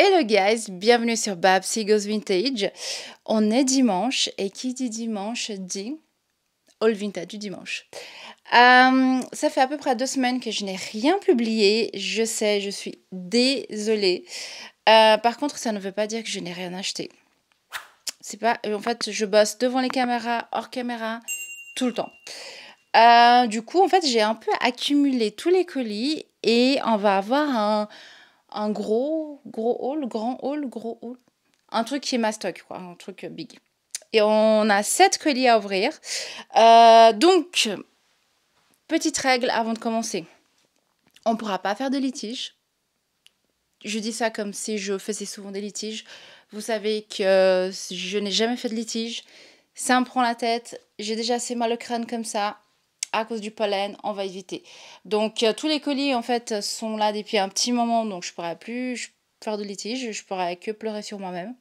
Hello guys, bienvenue sur Babsy Goes Vintage. On est dimanche et qui dit dimanche dit All Vintage du dimanche. Ça fait à peu près 2 semaines que je n'ai rien publié. Je sais, je suis désolée. Par contre, ça ne veut pas dire que je n'ai rien acheté. C'est pas, en fait, je bosse devant les caméras, hors caméra, tout le temps. Du coup, en fait, j'ai un peu accumulé tous les colis et on va avoir un gros haul, gros haul. Un truc qui est mastoc, quoi, un truc big. Et on a 7 colis à ouvrir. Donc, petite règle avant de commencer. On ne pourra pas faire de litige. Je dis ça comme si je faisais souvent des litiges. Vous savez que je n'ai jamais fait de litige. Ça me prend la tête. J'ai déjà assez mal au crâne comme ça. À cause du pollen, on va éviter. Donc, tous les colis, en fait, sont là depuis un petit moment. Donc, je ne pourrai plus faire de litige. Je ne pourrai que pleurer sur moi-même.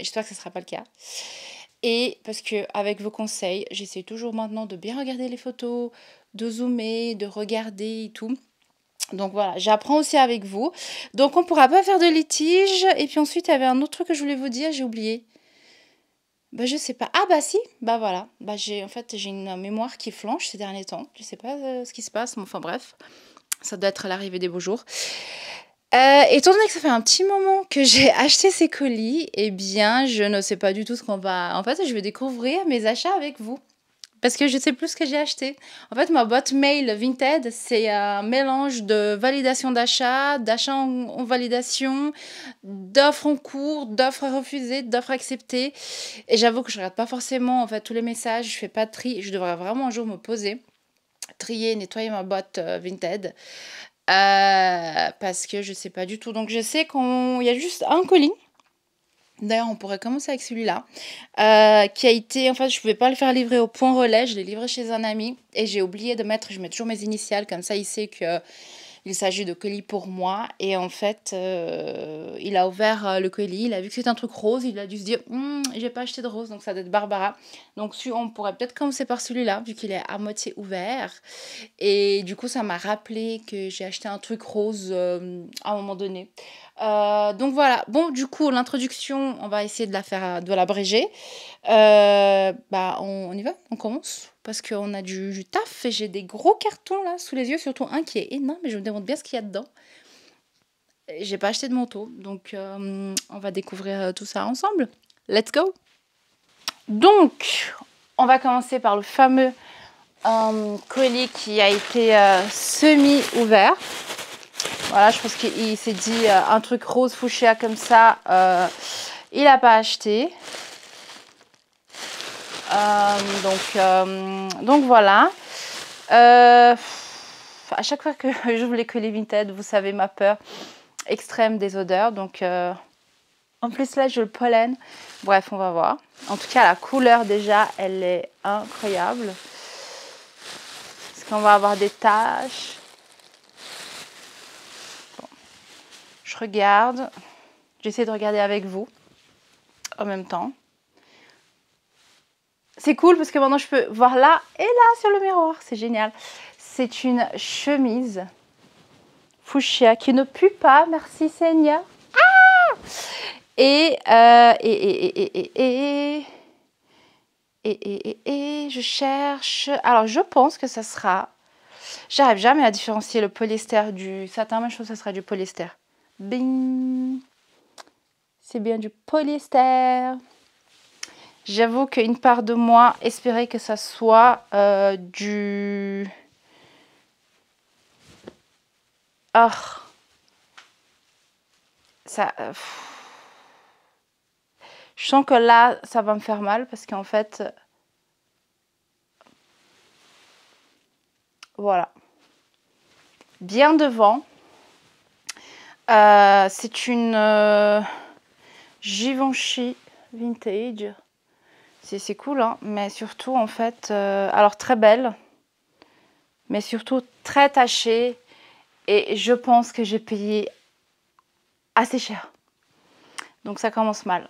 J'espère que ce ne sera pas le cas. Et parce que avec vos conseils, j'essaie toujours maintenant de bien regarder les photos, de zoomer, de regarder et tout. Donc voilà, j'apprends aussi avec vous. Donc on ne pourra pas faire de litige. Et puis ensuite, il y avait un autre truc que je voulais vous dire, j'ai oublié. Bah je sais pas. Ah bah si, bah voilà. Bah j'ai une mémoire qui flanche ces derniers temps. Je sais pas ce qui se passe, mais enfin bref. Ça doit être l'arrivée des beaux jours. Étant donné que ça fait un petit moment que j'ai acheté ces colis, eh bien, je ne sais pas du tout ce qu'on va... En fait, je vais découvrir mes achats avec vous. Parce que je ne sais plus ce que j'ai acheté. En fait, ma boîte mail Vinted, c'est un mélange de validation d'achat, d'achat en validation, d'offres en cours, d'offres refusées, d'offres acceptées. Et j'avoue que je ne regarde pas forcément en fait, tous les messages, je ne fais pas de tri. Je devrais vraiment un jour me poser, trier, nettoyer ma boîte Vinted. Parce que je sais pas du tout. Donc je sais qu'il y a juste un colis. D'ailleurs, on pourrait commencer avec celui-là, qui a été, en fait, je pouvais pas le faire livrer au point relais, je l'ai livré chez un ami et j'ai oublié de mettre, je mets toujours mes initiales, comme ça il sait que il s'agit de colis pour moi. Et en fait, il a ouvert le colis, il a vu que c'était un truc rose, il a dû se dire, j'ai pas acheté de rose, donc ça doit être Barbara. Donc on pourrait peut-être commencer par celui-là, vu qu'il est à moitié ouvert. Et du coup, ça m'a rappelé que j'ai acheté un truc rose à un moment donné. Donc voilà, bon du coup l'introduction on va essayer de l'abréger. On y va, on commence parce qu'on a du taf et j'ai des gros cartons là sous les yeux, surtout un qui est énorme et je me demande bien ce qu'il y a dedans. J'ai pas acheté de manteau donc on va découvrir tout ça ensemble. Let's go. Donc on va commencer par le fameux colis qui a été semi-ouvert. Voilà, je pense qu'il s'est dit un truc rose fuchsia comme ça, il n'a pas acheté. Donc voilà. À chaque fois que j'ouvre les colis Vinted, vous savez ma peur extrême des odeurs. Donc en plus là, je le pollen. Bref, on va voir. En tout cas, la couleur déjà, elle est incroyable. Est-ce qu'on va avoir des taches? Je regarde. J'essaie de regarder avec vous en même temps. C'est cool parce que maintenant je peux voir là et là sur le miroir. C'est génial. C'est une chemise fuchsia qui ne pue pas. Merci Seigneur. Ah et je cherche. Alors je pense que ça sera... J'arrive jamais à différencier le polyester du satin. Mais je pense que ça sera du polyester. Bing. C'est bien du polyester. J'avoue qu'une part de moi espérait que ça soit du... Ah, ça... Je sens que là, ça va me faire mal parce qu'en fait... Voilà. Bien devant. C'est une Givenchy Vintage. C'est cool, hein, mais surtout, en fait... alors, très belle. Mais surtout, très tachée. Et je pense que j'ai payé assez cher. Donc, ça commence mal.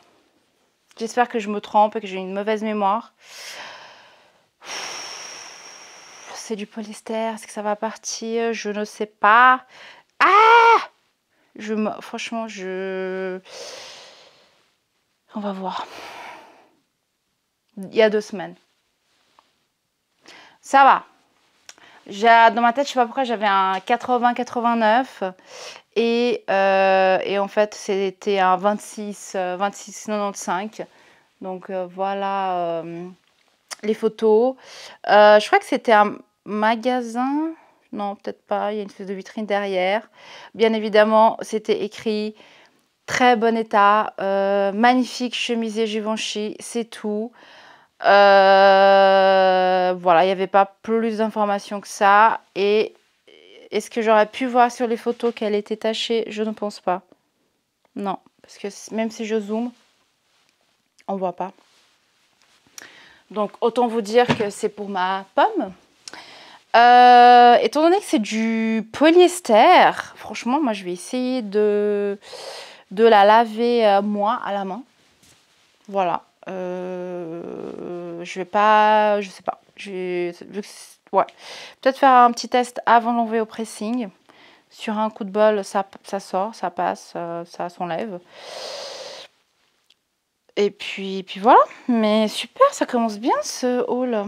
J'espère que je me trompe et que j'ai une mauvaise mémoire. C'est du polyester. Est-ce que ça va partir? Je ne sais pas. Ah! Franchement, on va voir. Il y a 2 semaines. Ça va. Dans ma tête, je sais pas pourquoi, j'avais un 80-89 et en fait, c'était un 26-95. Donc voilà les photos. Je crois que c'était un magasin. Non, peut-être pas. Il y a une espèce de vitrine derrière. Bien évidemment, c'était écrit très bon état, magnifique chemisier Givenchy, c'est tout. Voilà, il n'y avait pas plus d'informations que ça. Et est-ce que j'aurais pu voir sur les photos qu'elle était tachée? Je ne pense pas. Non, parce que même si je zoome, on voit pas. Donc autant vous dire que c'est pour ma pomme. Étant donné que c'est du polyester, franchement, moi je vais essayer de la laver moi à la main. Voilà. Je vais pas, je sais pas. Ouais. Peut-être faire un petit test avant de l'enlever au pressing. Sur un coup de bol, ça sort, ça passe, ça s'enlève. Et puis voilà. Mais super, ça commence bien ce haul.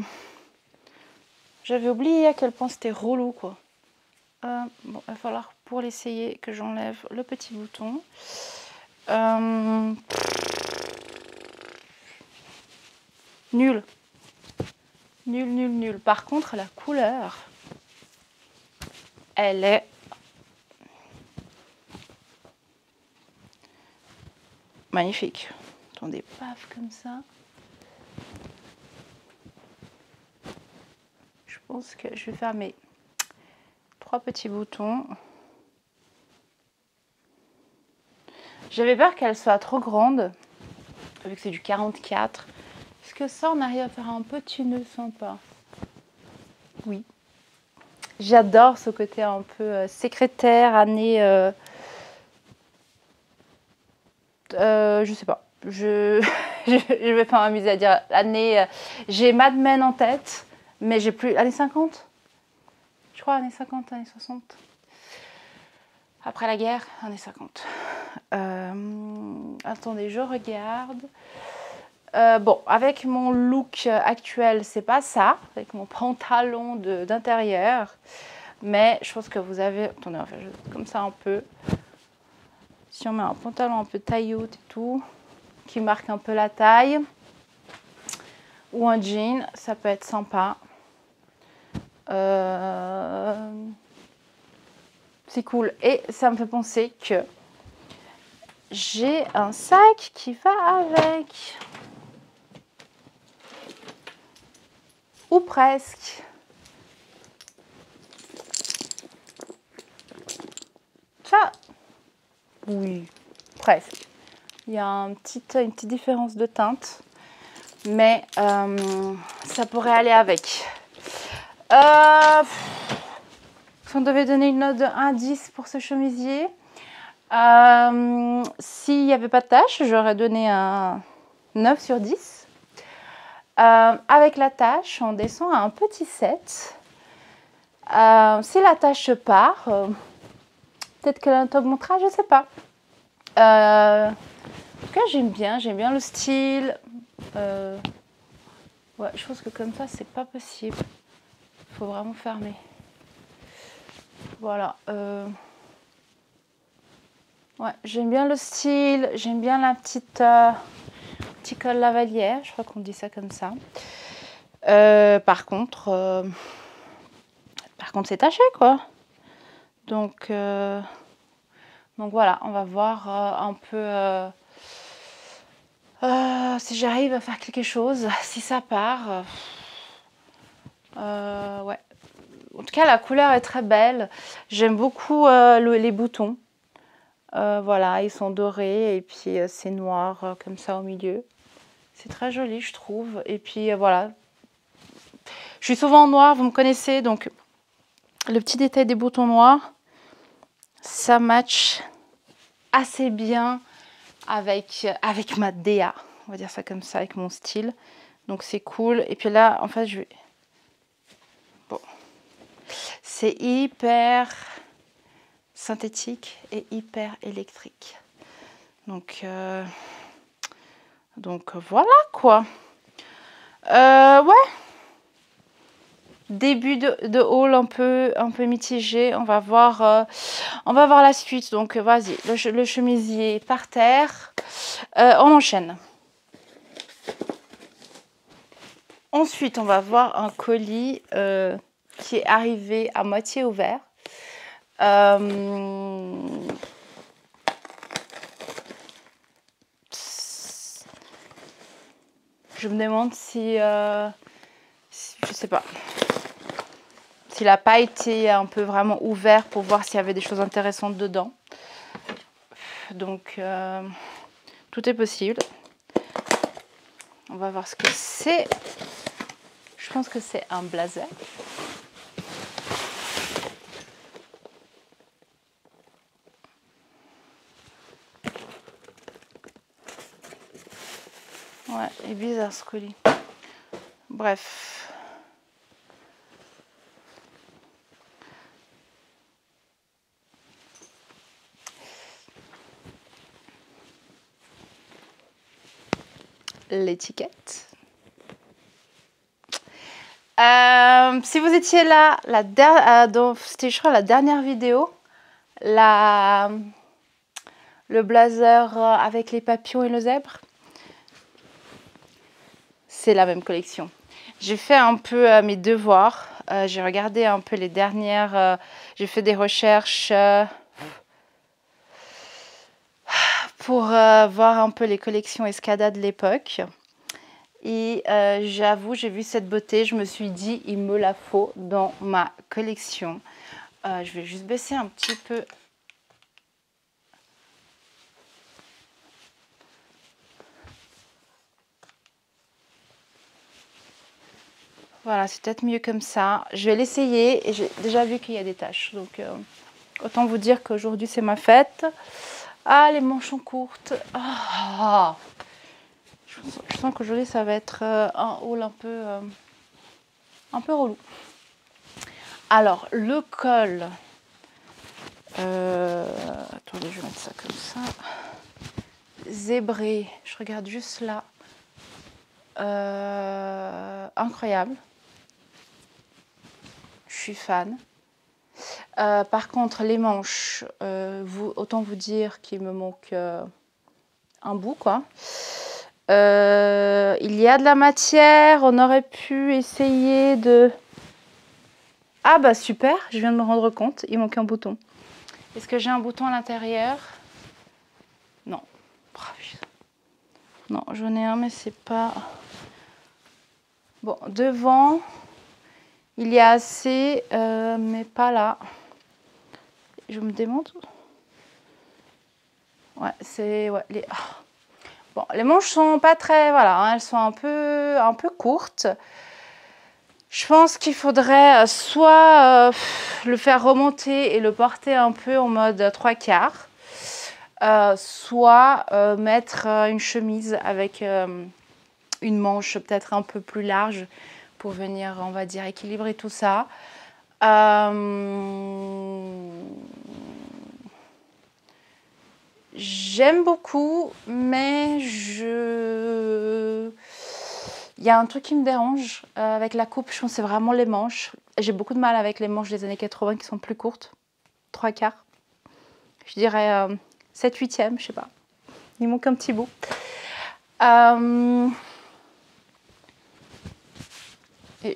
J'avais oublié à quel point c'était relou, quoi. Bon, il va falloir pour l'essayer que j'enlève le petit bouton. Nul. Nul, nul, nul. Par contre, la couleur, elle est magnifique. Attendez, paf, comme ça. Je pense que je vais faire mes 3 petits boutons. J'avais peur qu'elle soit trop grande, vu que c'est du 44. Est-ce que ça, on arrive à faire un petit nœud sympa? Oui. J'adore ce côté un peu secrétaire, année... je sais pas. Je vais pas m'amuser à dire année... j'ai Mad Men en tête, mais j'ai plus... Années 50? Je crois années 50, années 60. Après la guerre, années 50. Attendez, je regarde. Bon, avec mon look actuel, c'est pas ça. Avec mon pantalon d'intérieur. Mais je pense que vous avez... Attendez, on va faire comme ça un peu. Si on met un pantalon un peu taille haute et tout, qui marque un peu la taille, ou un jean, ça peut être sympa. C'est cool. Et ça me fait penser que j'ai un sac qui va avec. Ou presque. Ça, oui, presque. Il y a une petite différence de teinte, mais ça pourrait aller avec. Si on devait donner une note de 1 à 10 pour ce chemisier, s'il n'y avait pas de tache, j'aurais donné un 9 sur 10. Avec la tache, on descend à un petit 7. Si la tache se part, peut-être que la note augmentera, je ne sais pas. En tout cas, j'aime bien le style. Ouais, je pense que comme ça, c'est pas possible. Il faut vraiment fermer. Voilà. Ouais, j'aime bien le style. J'aime bien la petit col lavalière. Je crois qu'on dit ça comme ça. Par contre, c'est taché, quoi. Donc voilà, on va voir un peu si j'arrive à faire quelque chose, si ça part. Ouais. En tout cas, la couleur est très belle. J'aime beaucoup les boutons. Voilà, ils sont dorés et puis c'est noir comme ça au milieu. C'est très joli, je trouve. Et puis voilà. Je suis souvent en noir, vous me connaissez, donc le petit détail des boutons noirs, ça match assez bien avec ma DA. On va dire ça comme ça, avec mon style. Donc c'est cool. Et puis là, en fait, je vais... Bon. C'est hyper synthétique et hyper électrique. Donc voilà quoi. Ouais. Début de haul un peu mitigé. On va voir la suite. Donc vas-y, le chemisier par terre. On enchaîne. Ensuite, on va voir un colis qui est arrivé à moitié ouvert. Je me demande si je sais pas, s'il n'a pas été un peu vraiment ouvert pour voir s'il y avait des choses intéressantes dedans. Donc tout est possible. On va voir ce que c'est. Je pense que c'est un blazer. Ouais, il est bizarre ce colis. Bref. L'étiquette. Si vous étiez là, c'était je crois la dernière vidéo, le blazer avec les papillons et le zèbre, c'est la même collection. J'ai fait un peu mes devoirs, j'ai regardé un peu les dernières, j'ai fait des recherches pour voir un peu les collections Escada de l'époque. Et j'avoue, j'ai vu cette beauté, je me suis dit, il me la faut dans ma collection. Je vais juste baisser un petit peu. Voilà, c'est peut-être mieux comme ça. Je vais l'essayer et j'ai déjà vu qu'il y a des taches. Donc, autant vous dire qu'aujourd'hui, c'est ma fête. Ah, les manches sont courtes. Ah, je sens qu'aujourd'hui, ça va être un haul un peu relou. Alors, le col. Attendez, je vais mettre ça comme ça. Zébré, je regarde juste là. Incroyable. Je suis fan. Par contre, les manches, autant vous dire qu'il me manque un bout, quoi. Il y a de la matière, on aurait pu essayer de... Ah bah super, je viens de me rendre compte, il manque un bouton. Est-ce que j'ai un bouton à l'intérieur? Non. Non, j'en ai un, mais c'est pas... Bon, devant, il y a assez, mais pas là. Je me demande... Ouais, c'est... Ouais, les... Bon, les manches sont pas très... Voilà, hein, elles sont un peu courtes. Je pense qu'il faudrait soit le faire remonter et le porter un peu en mode 3/4, soit mettre une chemise avec une manche peut-être un peu plus large pour venir, on va dire, équilibrer tout ça. J'aime beaucoup, mais il y a un truc qui me dérange avec la coupe, je pense que c'est vraiment les manches. J'ai beaucoup de mal avec les manches des années 80 qui sont plus courtes, 3/4. Je dirais 7/8e, je sais pas. Il manque un petit bout.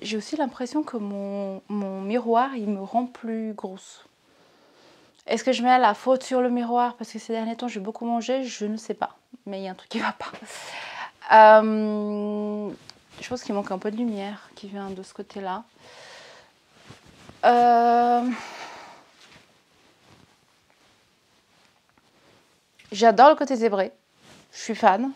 J'ai aussi l'impression que mon miroir, il me rend plus grosse. Est-ce que je mets la faute sur le miroir parce que ces derniers temps j'ai beaucoup mangé? Je ne sais pas, mais il y a un truc qui va pas. Je pense qu'il manque un peu de lumière qui vient de ce côté-là. J'adore le côté zébré, je suis fan.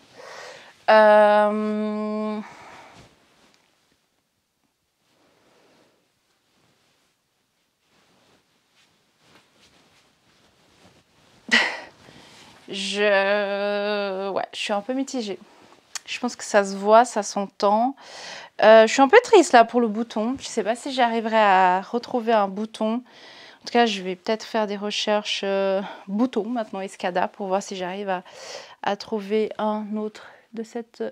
Ouais, je suis un peu mitigée. Je pense que ça se voit, ça s'entend. Je suis un peu triste là pour le bouton. Je ne sais pas si j'arriverai à retrouver un bouton. tout cas, je vais peut-être faire des recherches boutons maintenant Escada pour voir si j'arrive à trouver un autre de cette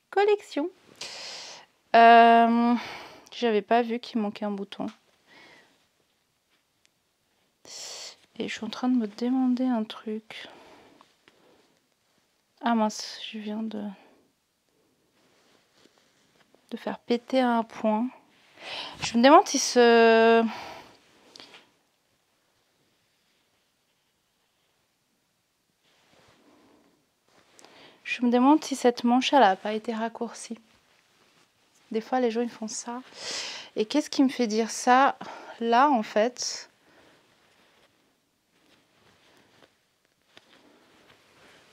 collection. J'avais pas vu qu'il manquait un bouton. Et je suis en train de me demander un truc. Ah mince, je viens de faire péter un point. Je me demande si ce... Je me demande si cette manche, elle n'a pas été raccourcie. Des fois, les gens, ils font ça. Et qu'est-ce qui me fait dire ça? Là, en fait...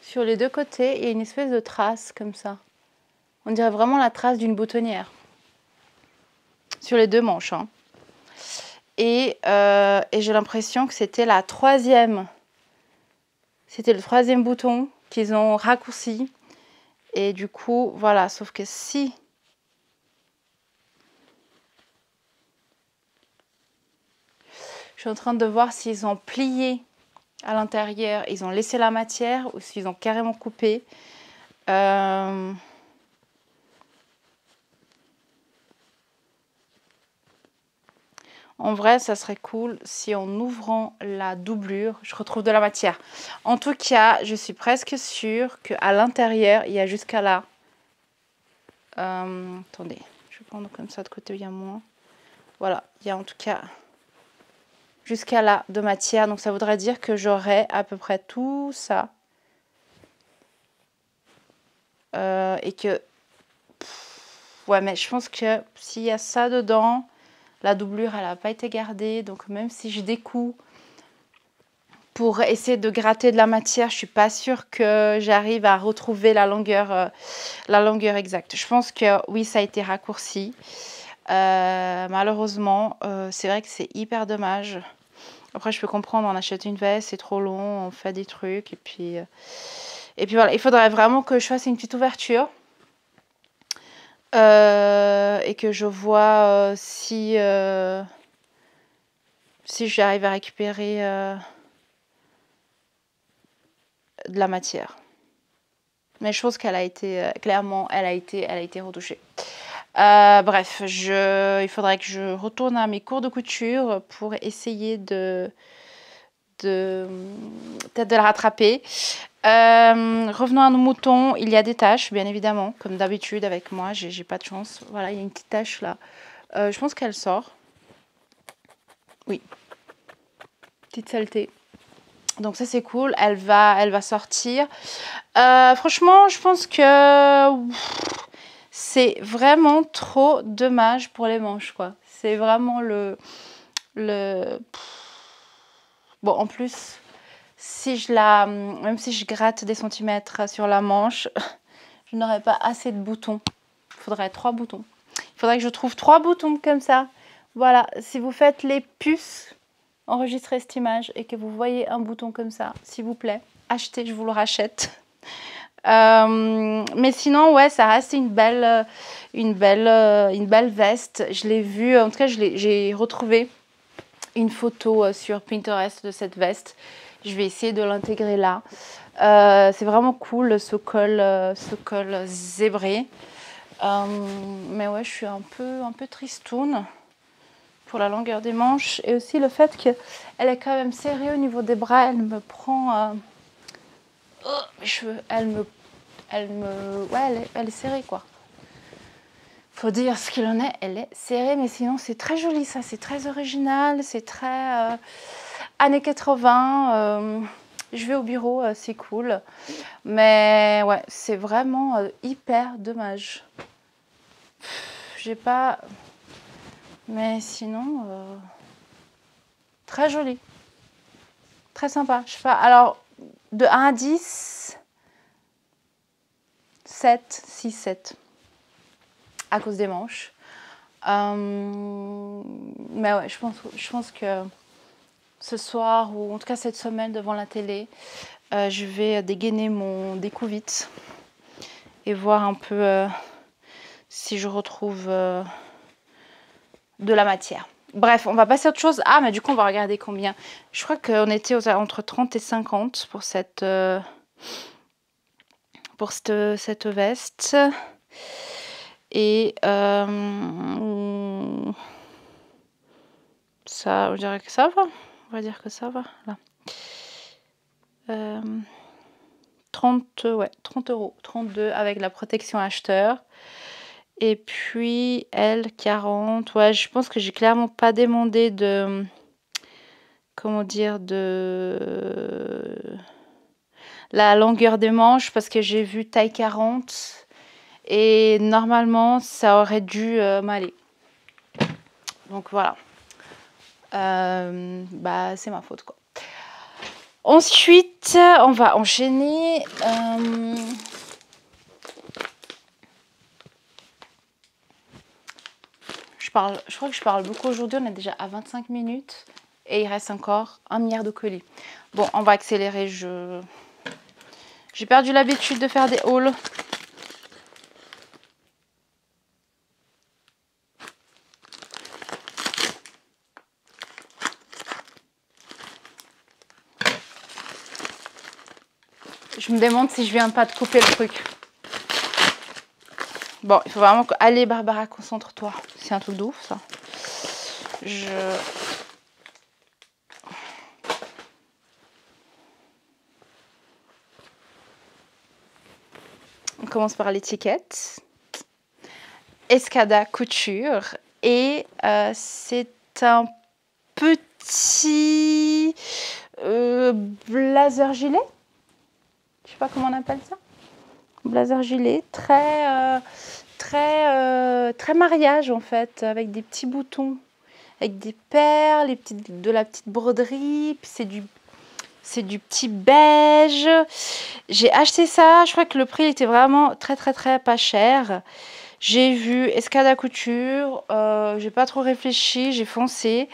Sur les deux côtés, il y a une espèce de trace comme ça. On dirait vraiment la trace d'une boutonnière. Sur les deux manches. Hein. Et j'ai l'impression que c'était la troisième. C'était le troisième bouton qu'ils ont raccourci. Et du coup, voilà. Sauf que si... Je suis en train de voir s'ils ont plié à l'intérieur, ils ont laissé la matière ou s'ils ont carrément coupé. En vrai, ça serait cool si en ouvrant la doublure, je retrouve de la matière. En tout cas, je suis presque sûre qu'à l'intérieur, il y a jusqu'à là. Attendez, je vais prendre comme ça de côté où il y a moins. Voilà, il y a en tout cas jusqu'à là de matière. Donc ça voudrait dire que j'aurai à peu près tout ça. Et que... ouais, mais je pense que s'il y a ça dedans, la doublure, elle n'a pas été gardée. Donc même si je découpe pour essayer de gratter de la matière, je ne suis pas sûre que j'arrive à retrouver la longueur exacte. Je pense que oui, ça a été raccourci. Malheureusement, c'est vrai que c'est hyper dommage. Après, je peux comprendre, on achète une veste, c'est trop long, on fait des trucs. Et puis voilà, il faudrait vraiment que je fasse une petite ouverture. Et que je vois si j'arrive à récupérer de la matière. Mais je pense qu'elle a été, clairement, elle a été retouchée. Bref, il faudrait que je retourne à mes cours de couture pour essayer peut-être de la rattraper. Revenons à nos moutons, il y a des taches, bien évidemment, comme d'habitude avec moi, j'ai pas de chance. Voilà, il y a une petite tache là. Je pense qu'elle sort. Oui. Petite saleté. Donc ça c'est cool, elle va sortir. Franchement, je pense que c'est vraiment trop dommage pour les manches, quoi. C'est vraiment bon, en plus, même si je gratte des centimètres sur la manche, je n'aurai pas assez de boutons. Il faudrait 3 boutons. Il faudrait que je trouve 3 boutons comme ça. Voilà, si vous faites les puces, enregistrez cette image et que vous voyez un bouton comme ça, s'il vous plaît, achetez, je vous le rachète. Mais sinon, ouais, ça reste une belle veste. Je l'ai vue, en tout cas, j'ai retrouvé une photo sur Pinterest de cette veste. Je vais essayer de l'intégrer là. C'est vraiment cool ce col zébré. Mais ouais, je suis un peu tristoune pour la longueur des manches et aussi le fait qu'elle est quand même serrée au niveau des bras. Elle me prend mes cheveux. Ouais, elle est serrée, quoi. Faut dire ce qu'il en est, elle est serrée, mais sinon c'est très joli, ça, c'est très original, c'est très années 80. Je vais au bureau, c'est cool, mais ouais, c'est vraiment hyper dommage. J'ai pas, mais sinon très joli, très sympa. Je sais pas, alors de 1 à 10, 7, 6, 7. À cause des manches. Mais ouais, je pense que ce soir, ou en tout cas cette semaine devant la télé, je vais dégainer mon découvite et voir un peu si je retrouve de la matière. Bref, on va passer à autre chose. Ah, mais du coup, on va regarder combien. Je crois qu'on était entre 30 et 50 pour cette veste. Et ça, je dirais que ça va. On va dire que ça va. Là. 30 €, 32 avec la protection acheteur. Et puis, elle, 40. Ouais, je pense que j'ai clairement pas demandé de... Comment dire, de... La longueur des manches, parce que j'ai vu taille 40. Et normalement, ça aurait dû m'aller. Donc, voilà. Bah, c'est ma faute, quoi. Ensuite, on va enchaîner... Je crois que je parle beaucoup aujourd'hui, on est déjà à 25 minutes et il reste encore 1 milliard de colis. Bon, on va accélérer, j'ai perdu l'habitude de faire des hauls. Je me demande si je viens pas de couper le truc. Bon, il faut vraiment que... Allez, Barbara, concentre-toi. C'est un truc de ouf, ça. On commence par l'étiquette. Escada Couture. Et c'est un petit blazer gilet. Je sais pas comment on appelle ça. Blazer gilet. Très mariage, en fait. Avec des petits boutons. Avec des perles, de la petite broderie. Puis c'est du petit beige. J'ai acheté ça. Je crois que le prix était vraiment très pas cher. J'ai vu Escada Couture. J'ai pas trop réfléchi. J'ai foncé.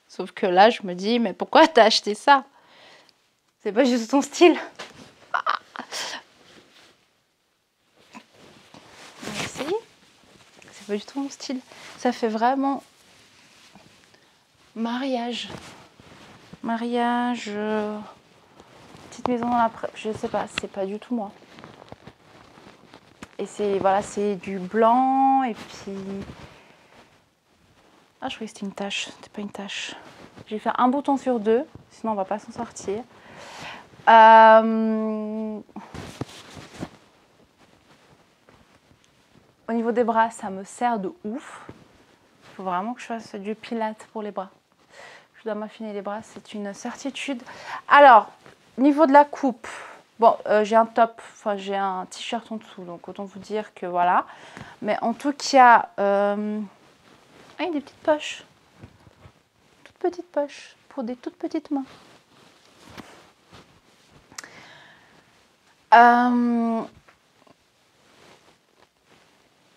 Sauf que là, je me dis, mais pourquoi t'as acheté ça? C'est pas juste ton style. On va essayer. C'est pas du tout mon style. Ça fait vraiment mariage. Mariage. Petite maison dans la prairie. Je sais pas, c'est pas du tout moi. Et c'est voilà, c'est du blanc et puis. Ah, je croyais que c'était une tache. C'était pas une tache. J'ai fait un bouton sur 2, sinon on va pas s'en sortir. Au niveau des bras, ça me sert de ouf. Il faut vraiment que je fasse du pilate pour les bras. Je dois m'affiner les bras, c'est une certitude. Alors, niveau de la coupe, bon, j'ai un top, enfin j'ai un t-shirt en dessous, donc autant vous dire que voilà. Mais en tout cas, avec des petites poches. Toutes petites poches pour des toutes petites mains.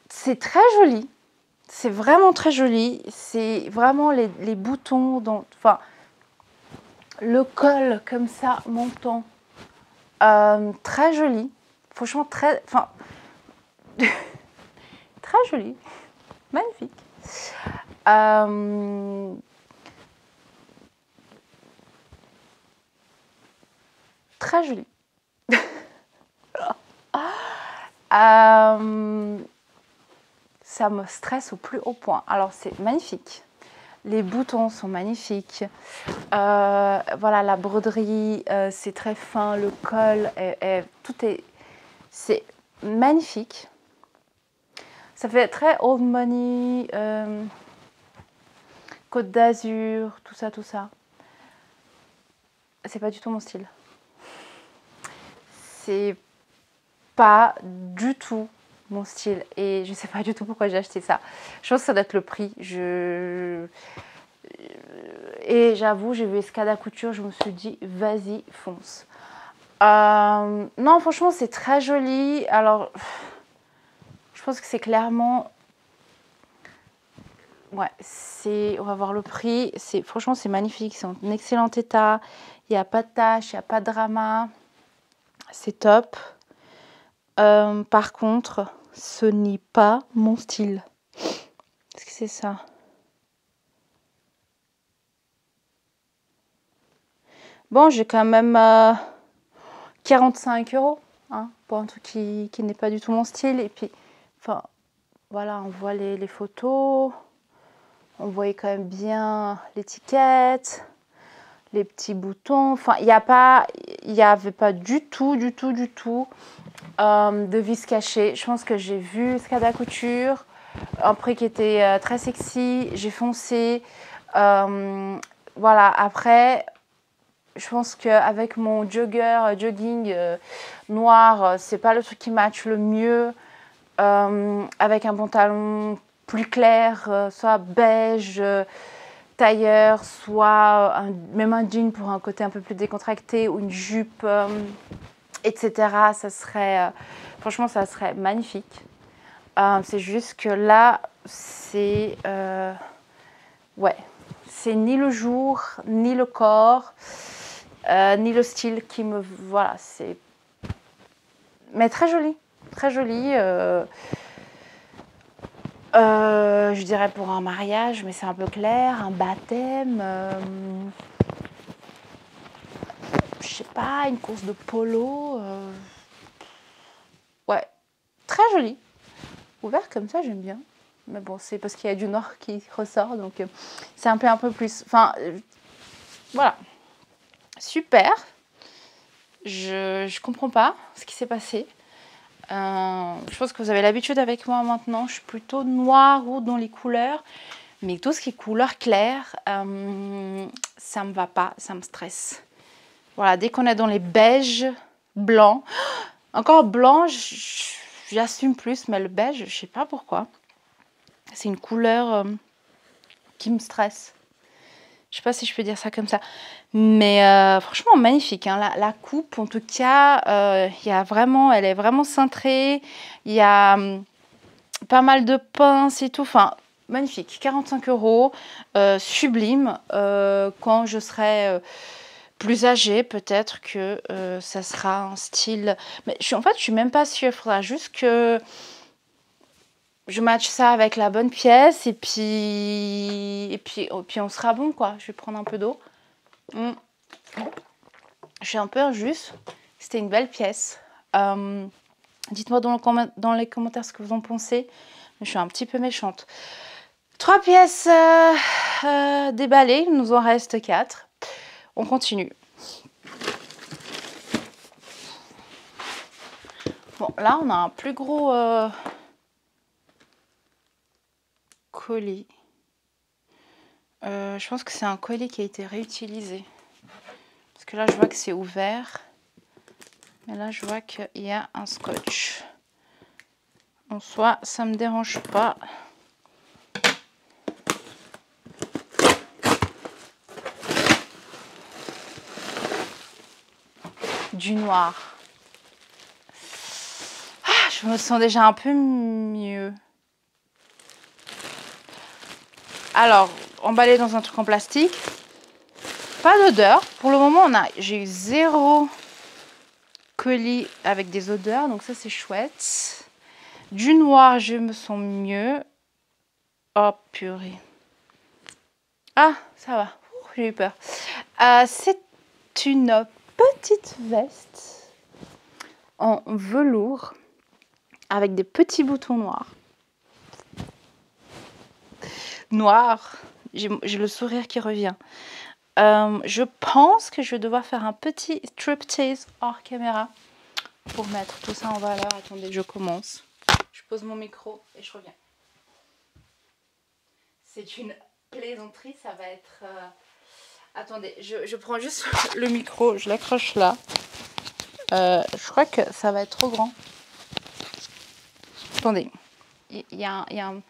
C'est très joli. C'est vraiment très joli. C'est vraiment les boutons, enfin, le col comme ça, montant. Très joli. Franchement, très joli. Magnifique. Très joli. Ça me stresse au plus haut point. Alors, c'est magnifique. Les boutons sont magnifiques. Voilà, la broderie, c'est très fin. Le col, c'est magnifique. Ça fait très old money, Côte d'Azur, tout ça. C'est pas du tout mon style. C'est pas du tout mon style et je sais pas du tout pourquoi j'ai acheté ça. Je pense que ça doit être le prix. Et j'avoue, j'ai vu Escada Couture, je me suis dit vas-y, fonce. Non, franchement, c'est très joli. Alors, je pense que c'est clairement... Ouais, on va voir le prix. Franchement, c'est magnifique, c'est en excellent état. Il n'y a pas de taches, il n'y a pas de drama. C'est top. Par contre, ce n'est pas mon style. Qu'est-ce que c'est ça? Bon, j'ai quand même 45 € hein, pour un truc qui n'est pas du tout mon style. Et puis, enfin, voilà, on voit les photos. On voyait quand même bien l'étiquette, les petits boutons. Enfin, il n'y avait pas du tout de vis cachée. Je pense que j'ai vu Scada Couture, un prix qui était très sexy. J'ai foncé. Voilà, après, je pense qu'avec mon jogging noir, c'est pas le truc qui match le mieux. Avec un pantalon plus clair, soit beige, tailleur, soit même un jean pour un côté un peu plus décontracté ou une jupe, etc. Ça serait, franchement, ça serait magnifique. C'est juste que là, c'est ouais, c'est ni le jour, ni le corps, ni le style qui me, voilà, c'est, mais très joli, très joli. Je dirais pour un mariage, mais c'est un peu clair, un baptême, je sais pas, une course de polo. Ouais, très joli. Ouvert comme ça, j'aime bien. Mais bon, c'est parce qu'il y a du noir qui ressort, donc c'est un peu plus. Enfin, voilà. Super. Je comprends pas ce qui s'est passé. Je pense que vous avez l'habitude avec moi maintenant. Je suis plutôt noire ou dans les couleurs. Mais tout ce qui est couleur claire, ça me va pas, ça me stresse. Voilà, dès qu'on est dans les beiges, blancs, encore blanc, j'assume plus, mais le beige, je sais pas pourquoi. C'est une couleur qui me stresse. Je sais pas si je peux dire ça comme ça. Mais franchement, magnifique. Hein. La coupe, en tout cas, elle est vraiment cintrée. Il y a pas mal de pinces et tout. Enfin, magnifique. 45 €. Sublime. Quand je serai plus âgée, peut-être que ça sera un style... Mais en fait, je suis même pas sûre. Il faudra juste que je matche ça avec la bonne pièce et puis on sera bon, quoi. Je vais prendre un peu d'eau. Je suis un peu injuste. C'était une belle pièce. Dites-moi dans les commentaires ce que vous en pensez. Je suis un petit peu méchante. 3 pièces déballées. Il nous en reste 4. On continue. Bon, là, on a un plus gros colis. Je pense que c'est un colis qui a été réutilisé. Parce que là, je vois que c'est ouvert. Mais là, je vois qu'il y a un scotch. En soi, ça ne me dérange pas. Du noir. Ah, je me sens déjà un peu mieux. Alors, emballé dans un truc en plastique. Pas d'odeur. Pour le moment, j'ai eu 0 colis avec des odeurs. Donc ça, c'est chouette. Du noir, je me sens mieux. Oh, purée. Ah, ça va. J'ai eu peur. C'est une petite veste en velours avec des petits boutons noirs. Noir. J'ai le sourire qui revient. Je pense que je vais devoir faire un petit striptease hors caméra pour mettre tout ça en valeur. Attendez, je commence. Je pose mon micro et je reviens. C'est une plaisanterie, ça va être... Attendez, je prends juste le micro, je l'accroche là. Je crois que ça va être trop grand. Attendez, il y a un...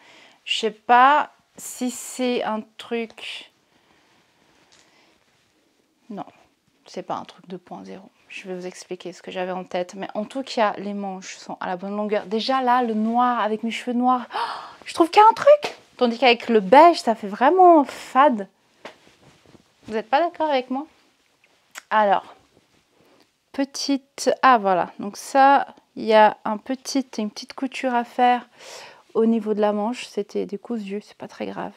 Je sais pas si c'est un truc... Non, c'est pas un truc 2.0. Je vais vous expliquer ce que j'avais en tête. Mais en tout cas, les manches sont à la bonne longueur. Déjà là, le noir avec mes cheveux noirs, oh, je trouve qu'il y a un truc. Tandis qu'avec le beige, ça fait vraiment fade. Vous n'êtes pas d'accord avec moi? Alors, petite... Ah voilà, donc ça, Il y a une petite couture à faire au niveau de la manche. C'était décousu, c'est pas très grave.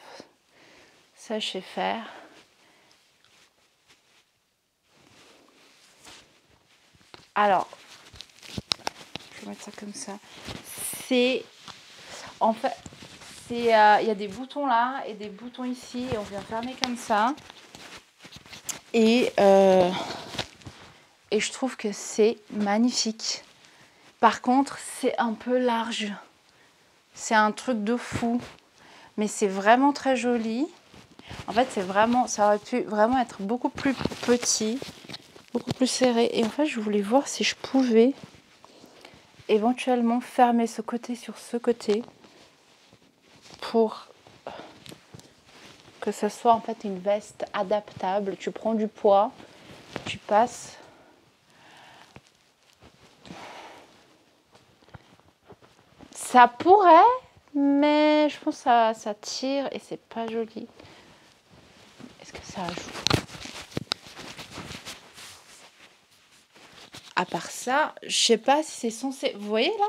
Ça, je sais faire. Alors, je vais mettre ça comme ça. C'est... En fait, il y a des boutons là et des boutons ici. Et on vient fermer comme ça. Et je trouve que c'est magnifique. Par contre, c'est un peu large. C'est un truc de fou. Mais c'est vraiment très joli. En fait, ça aurait pu vraiment être beaucoup plus petit, beaucoup plus serré. Et en fait, je voulais voir si je pouvais éventuellement fermer ce côté sur ce côté pour que ce soit en fait une veste adaptable. Tu prends du poids, tu passes. Ça pourrait, mais je pense que ça tire et c'est pas joli. Est-ce que ça ajoute? À part ça, je sais pas si c'est censé... Vous voyez là?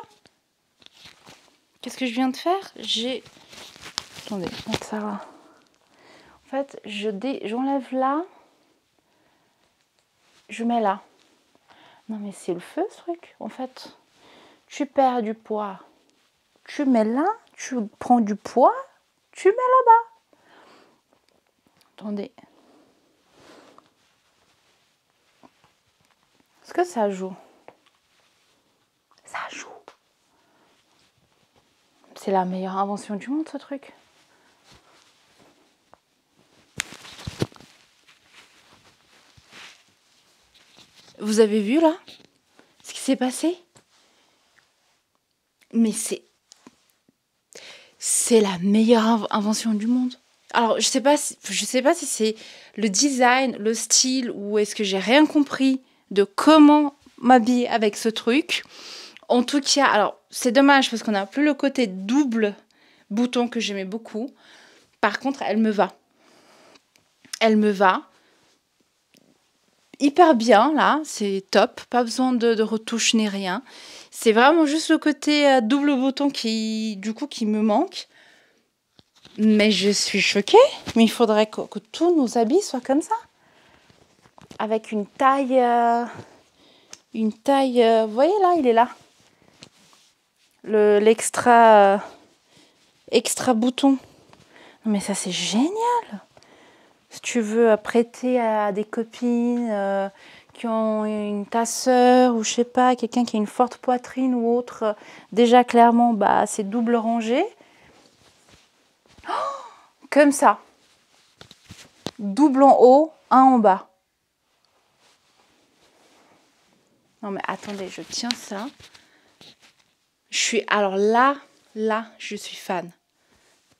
Qu'est-ce que je viens de faire? Attendez, mettre ça là. En fait, j'enlève là. Je mets là. Non mais c'est le feu ce truc. En fait, tu perds du poids. Tu mets là, tu prends du poids, tu mets là-bas. Attendez. Est-ce que ça joue? Ça joue. C'est la meilleure invention du monde, ce truc. Vous avez vu là ce qui s'est passé? Mais c'est la meilleure invention du monde. Alors, je sais pas si c'est le design, le style, ou est-ce que j'ai rien compris de comment m'habiller avec ce truc. En tout cas, alors, c'est dommage parce qu'on n'a plus le côté double bouton que j'aimais beaucoup. Par contre, elle me va. Elle me va hyper bien, là. C'est top. Pas besoin de retouche ni rien. C'est vraiment juste le côté double bouton qui me manque. Mais je suis choquée. Mais il faudrait que tous nos habits soient comme ça. Avec une taille... vous voyez là, il est là. L'extra extra bouton. Non, mais ça, c'est génial. Si tu veux prêter à des copines qui ont une ta sœur ou je sais pas, quelqu'un qui a une forte poitrine ou autre, déjà clairement, bah, c'est double rangé. Oh, comme ça. Double en haut, un en bas. Non mais attendez, je tiens ça. Alors là, je suis fan.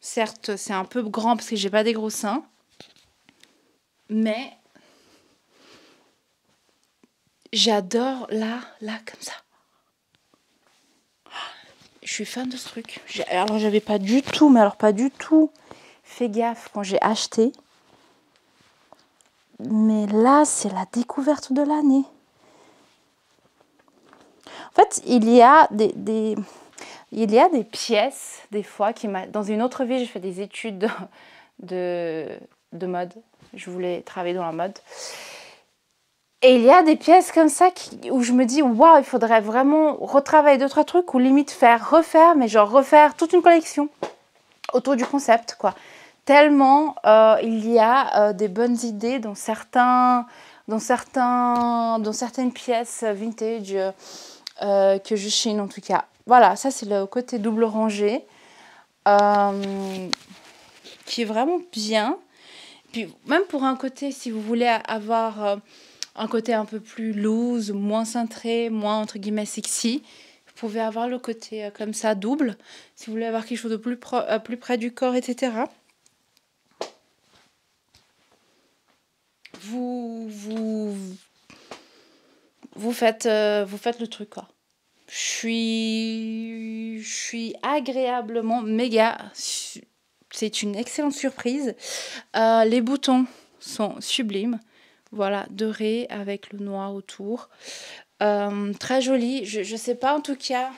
Certes, c'est un peu grand parce que j'ai pas des gros seins. Mais j'adore là, comme ça. Je suis fan de ce truc. Alors, j'avais pas du tout, mais alors pas du tout fait gaffe quand j'ai acheté. Mais là, c'est la découverte de l'année. En fait, il y a des pièces, des fois, dans une autre vie, j'ai fait des études de mode. Je voulais travailler dans la mode. Et il y a des pièces comme ça où je me dis, waouh, il faudrait vraiment retravailler d'autres trucs ou limite refaire, mais genre refaire toute une collection autour du concept, quoi. Tellement il y a des bonnes idées dans certaines pièces vintage que je chine en tout cas. Voilà, ça c'est le côté double rangé qui est vraiment bien. Puis même pour un côté, si vous voulez avoir un côté un peu plus loose, moins cintré, moins entre guillemets sexy, vous pouvez avoir le côté comme ça double. Si vous voulez avoir quelque chose de plus près du corps, etc. Vous faites le truc, quoi. Je suis agréablement méga. C'est une excellente surprise. Les boutons sont sublimes. Voilà, doré avec le noir autour. Très joli. Je sais pas, en tout cas.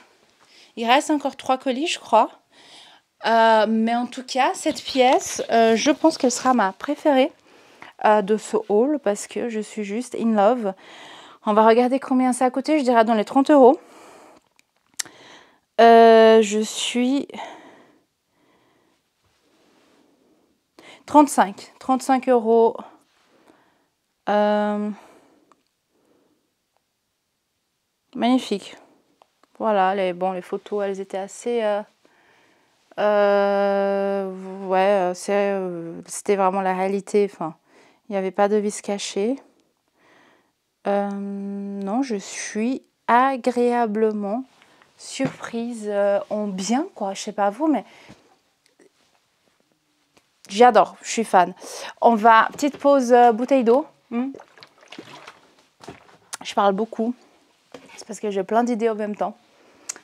Il reste encore 3 colis, je crois. Mais en tout cas, cette pièce, je pense qu'elle sera ma préférée de ce haul parce que je suis juste in love. On va regarder combien ça a coûté. Je dirais dans les 30 euros. Je suis 35 euros. Magnifique. Voilà, les photos, elles étaient assez... ouais, c'était vraiment la réalité. Enfin, il n'y avait pas de vis caché. Non, je suis agréablement surprise en bien, quoi. Je sais pas vous, mais j'adore. Je suis fan. On va... Petite pause bouteille d'eau. Je parle beaucoup. C'est parce que j'ai plein d'idées en même temps.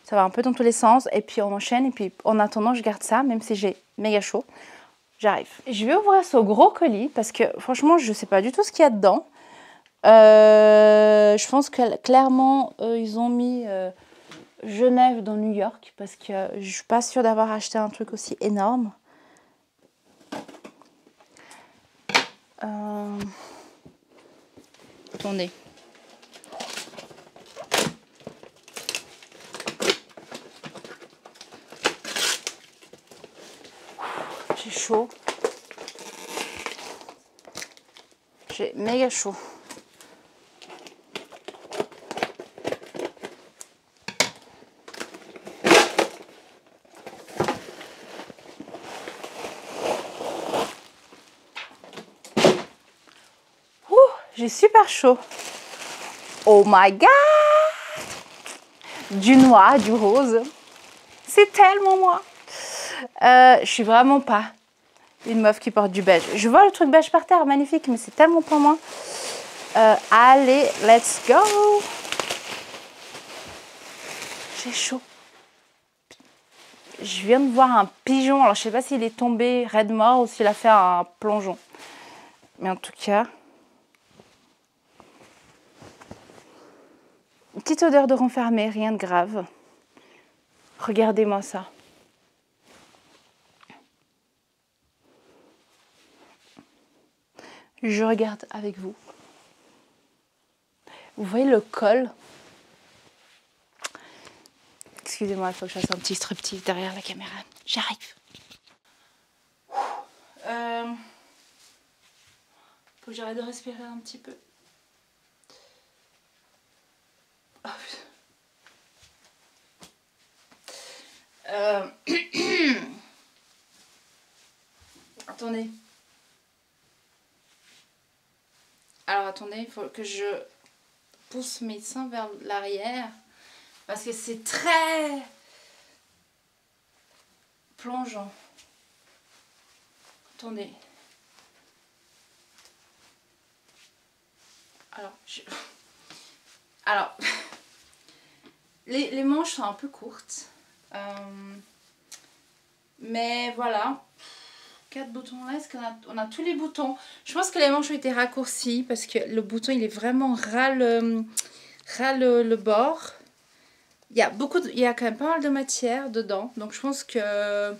Ça va un peu dans tous les sens. Et puis on enchaîne. Et puis en attendant, je garde ça, même si j'ai méga chaud. J'arrive. Je vais ouvrir ce gros colis parce que franchement, je ne sais pas du tout ce qu'il y a dedans. Je pense que clairement, ils ont mis Genève dans New York parce que je ne suis pas sûre d'avoir acheté un truc aussi énorme. Attendez. J'ai chaud. J'ai méga chaud. J'ai super chaud. Oh my god! Du noir, du rose. C'est tellement moi. Je suis vraiment pas une meuf qui porte du beige. Je vois le truc beige par terre, magnifique, mais c'est tellement pas moi. Allez, let's go! J'ai chaud. Je viens de voir un pigeon. Alors, je sais pas s'il est tombé raide mort ou s'il a fait un plongeon. Mais en tout cas... Une petite odeur de renfermé, rien de grave. Regardez-moi ça. Je regarde avec vous. Vous voyez le col? Excusez-moi, il faut que je fasse un petit striptease derrière la caméra. J'arrive. Faut que j'arrête de respirer un petit peu. Oh, attendez. Alors attendez, il faut que je pousse mes seins vers l'arrière parce que c'est très plongeant. Attendez. Alors, les manches sont un peu courtes. Mais voilà. 4 boutons là, est-ce qu'on a tous les boutons? Je pense que les manches ont été raccourcies parce que le bouton il est vraiment ras le bord. Il y a quand même pas mal de matière dedans, donc je pense que...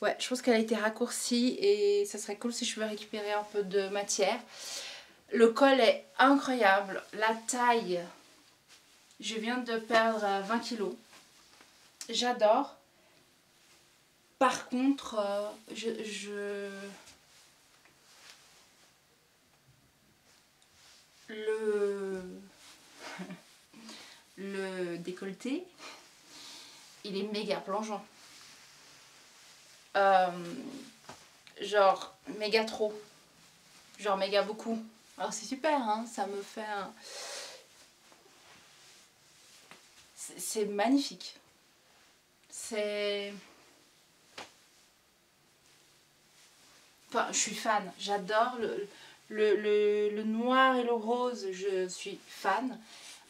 Ouais, je pense qu'elle a été raccourcie et ça serait cool si je pouvais récupérer un peu de matière. Le col est incroyable, la taille, je viens de perdre 20 kilos. J'adore. Par contre, le décolleté, il est méga plongeant. Genre méga trop. Genre méga beaucoup. Alors c'est super, hein, ça me fait un... C'est magnifique. C'est... Enfin, je suis fan. J'adore le noir et le rose. Je suis fan.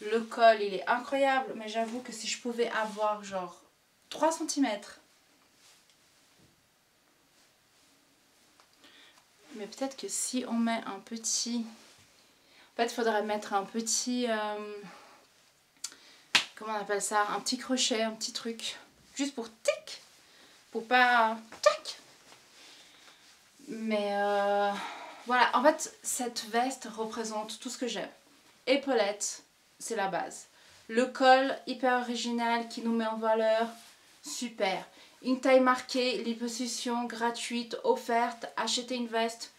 Le col, il est incroyable. Mais j'avoue que si je pouvais avoir genre 3 cm. Mais peut-être que si on met un petit... En fait, il faudrait mettre un petit... comment on appelle ça? Un petit crochet, un petit truc. Juste pour tic. Pour pas... Tac. Mais voilà, en fait, cette veste représente tout ce que j'aime. Épaulettes, c'est la base. Le col, hyper original, qui nous met en valeur. Super. Une taille marquée, liposuction gratuite, offerte. Acheter une veste,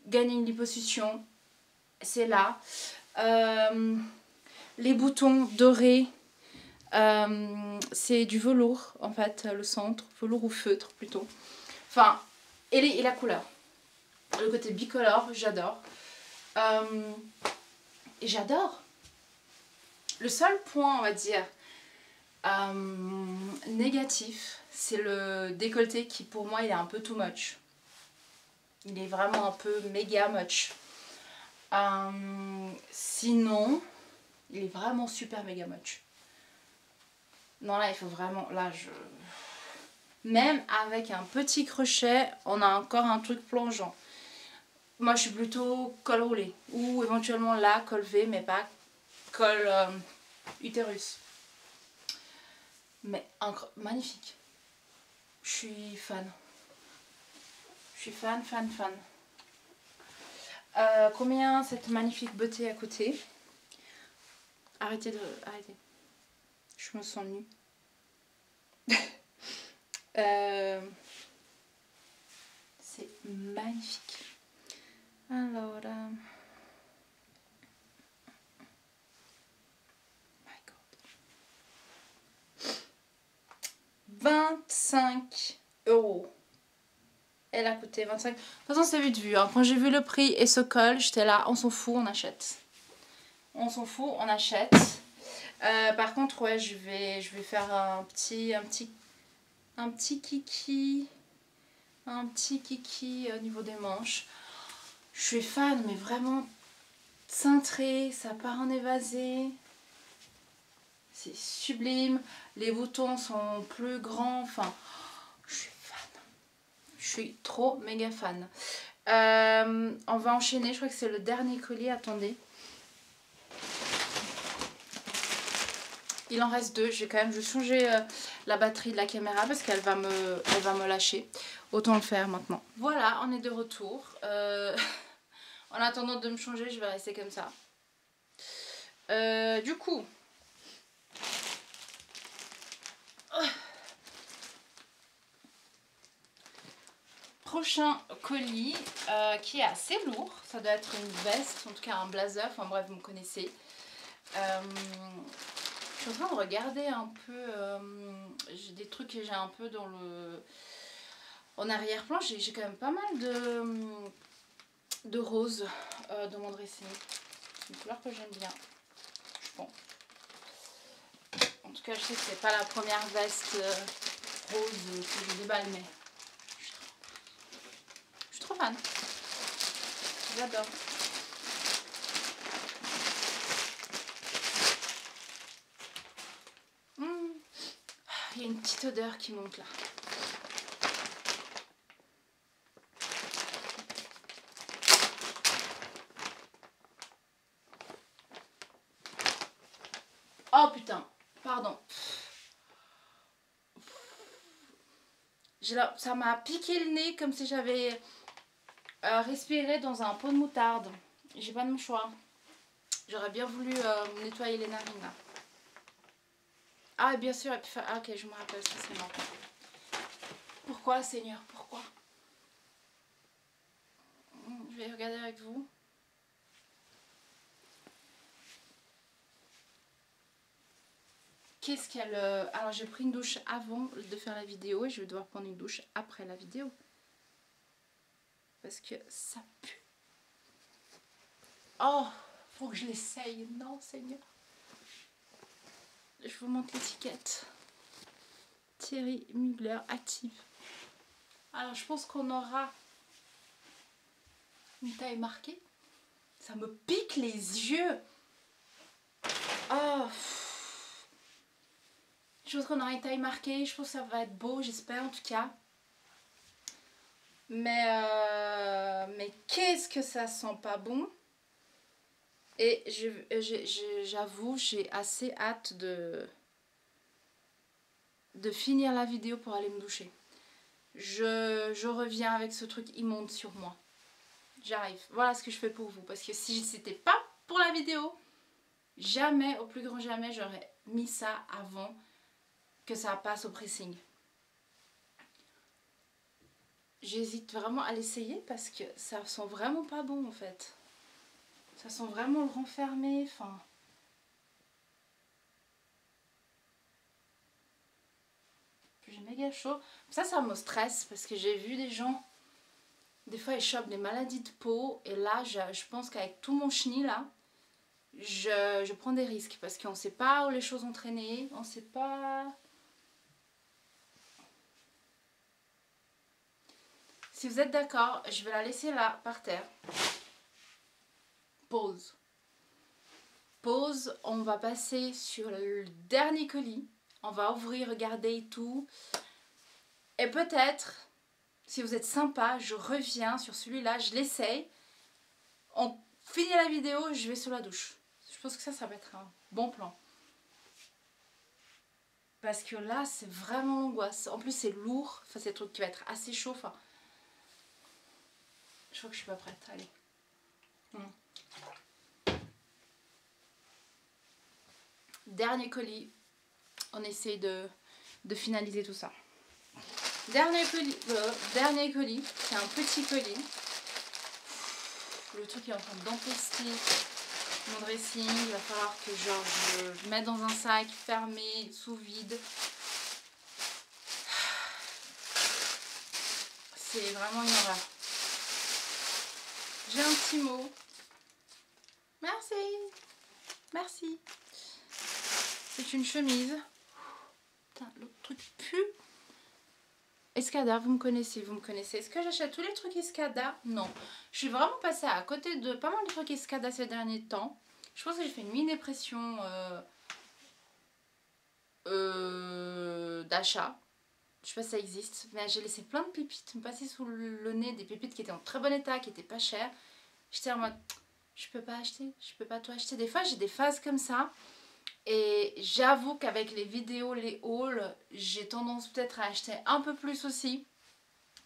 gagner une liposuction. C'est là. Les boutons dorés. C'est du velours, en fait, le centre. Velours ou feutre, plutôt. Enfin, et la couleur. Le côté bicolore, j'adore. Et j'adore. Le seul point, on va dire, négatif, c'est le décolleté qui, pour moi, il est un peu too much. Il est vraiment un peu méga much. Sinon, il est vraiment super méga much. Non, là, il faut vraiment... Là, même avec un petit crochet, on a encore un truc plongeant. Moi, je suis plutôt col roulé. Ou éventuellement là, col V, mais pas col utérus. Mais magnifique. Je suis fan. Je suis fan. Combien cette magnifique beauté a coûté? Arrêtez. Je me sens nue. C'est magnifique. Alors, my God. 25 €. Elle a coûté 25. De toute façon, c'est vite vu. Hein. Quand j'ai vu le prix et ce col, j'étais là, on s'en fout, on achète. On s'en fout, on achète. Par contre, ouais, je vais faire un petit kiki. Un petit kiki au niveau des manches. Je suis fan, mais vraiment cintré, ça part en évasé. C'est sublime. Les boutons sont plus grands. Enfin, je suis fan. Je suis trop méga fan. On va enchaîner. Je crois que c'est le dernier collier. Attendez. Il en reste 2. Je vais quand même juste changer la batterie de la caméra parce qu'elle va me lâcher. Autant le faire maintenant. Voilà, on est de retour. En attendant de me changer, je vais rester comme ça. Du coup, prochain colis qui est assez lourd. Ça doit être une veste, en tout cas un blazer. Enfin bref, vous me connaissez. Je suis en train de regarder un peu. J'ai des trucs que j'ai un peu dans le... En arrière-plan, j'ai quand même pas mal de rose dans mon dressing. C'est une couleur que j'aime bien, je pense. En tout cas, je sais que c'est pas la première veste rose que je déballe, mais je suis trop fan. J'adore. Il y a une petite odeur qui monte là. Oh putain, pardon. Ça m'a piqué le nez comme si j'avais respiré dans un pot de moutarde. J'ai pas de mouchoir. J'aurais bien voulu nettoyer les narines là. Ah, bien sûr, et puis, ah, ok, je me rappelle ça, c'est marrant. Pourquoi, Seigneur, pourquoi? Je vais regarder avec vous. Qu'est-ce qu'elle... Alors, j'ai pris une douche avant de faire la vidéo et je vais devoir prendre une douche après la vidéo. Parce que ça pue. Oh, faut que je l'essaye. Non, Seigneur. Je vous montre l'étiquette. Thierry Mugler, active. Alors, je pense qu'on aura une taille marquée. Ça me pique les yeux. Oh. Je pense qu'on aura une taille marquée. Je pense que ça va être beau, j'espère en tout cas. Mais qu'est-ce que ça sent pas bon. Et j'avoue, j'ai assez hâte de finir la vidéo pour aller me doucher. Je reviens avec ce truc immonde sur moi. J'arrive. Voilà ce que je fais pour vous. Parce que si c'était pas pour la vidéo, jamais, au plus grand jamais, j'aurais mis ça avant que ça passe au pressing. J'hésite vraiment à l'essayer parce que ça sent vraiment pas bon en fait. Ça sent vraiment le renfermer. Enfin... J'ai méga chaud. Ça me stresse parce que j'ai vu des gens, des fois ils chopent des maladies de peau. Et là, je pense qu'avec tout mon chenil là, je prends des risques. Parce qu'on sait pas où les choses ont traîné. On sait pas... Si vous êtes d'accord, je vais la laisser là, par terre. Pause. Pause, on va passer sur le dernier colis. On va ouvrir, regarder et tout. Et peut-être, si vous êtes sympa, je reviens sur celui-là, je l'essaye. On finit la vidéo, je vais sous la douche. Je pense que ça va être un bon plan. Parce que là, c'est vraiment l'angoisse. En plus, c'est lourd. Enfin, c'est un truc qui va être assez chaud. Enfin, je crois que je suis pas prête. Allez. Dernier colis. On essaie de finaliser tout ça. Dernier colis. C'est un petit colis. Le truc est en train d'empester mon dressing. Il va falloir que genre, je mette dans un sac fermé, sous vide. C'est vraiment une horreur. J'ai un petit mot. Merci. Merci. C'est une chemise. Putain, l'autre truc pue. Escada, vous me connaissez. Est-ce que j'achète tous les trucs Escada? Non. Je suis vraiment passée à côté de pas mal de trucs Escada ces derniers temps. Je pense que j'ai fait une mini-dépression d'achat. Je sais pas si ça existe, mais j'ai laissé plein de pépites me passer sous le nez, des pépites qui étaient en très bon état, qui étaient pas chères. J'étais en mode, je peux pas acheter, je peux pas tout acheter. Des fois j'ai des phases comme ça. Et j'avoue qu'avec les vidéos, les hauls, j'ai tendance peut-être à acheter un peu plus aussi.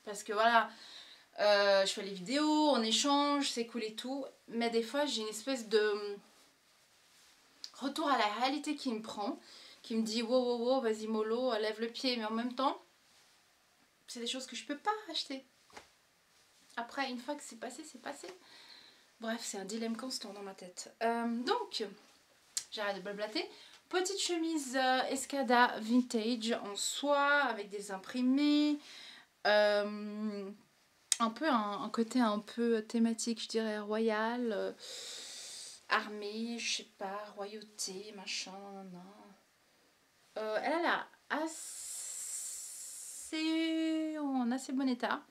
Parce que voilà, je fais les vidéos, on échange, c'est cool et tout. Mais des fois, j'ai une espèce de retour à la réalité qui me prend. Qui me dit, wow, wow, wow, vas-y mollo, lève le pied. Mais en même temps, c'est des choses que je peux pas acheter. Après, une fois que c'est passé, c'est passé. Bref, c'est un dilemme constant dans ma tête. Donc, j'arrête de blablater. Petite chemise Escada vintage en soie avec des imprimés. Un peu un côté un peu thématique, je dirais, royal. Armée, je sais pas, royauté, machin. Elle a l'air en assez bon état.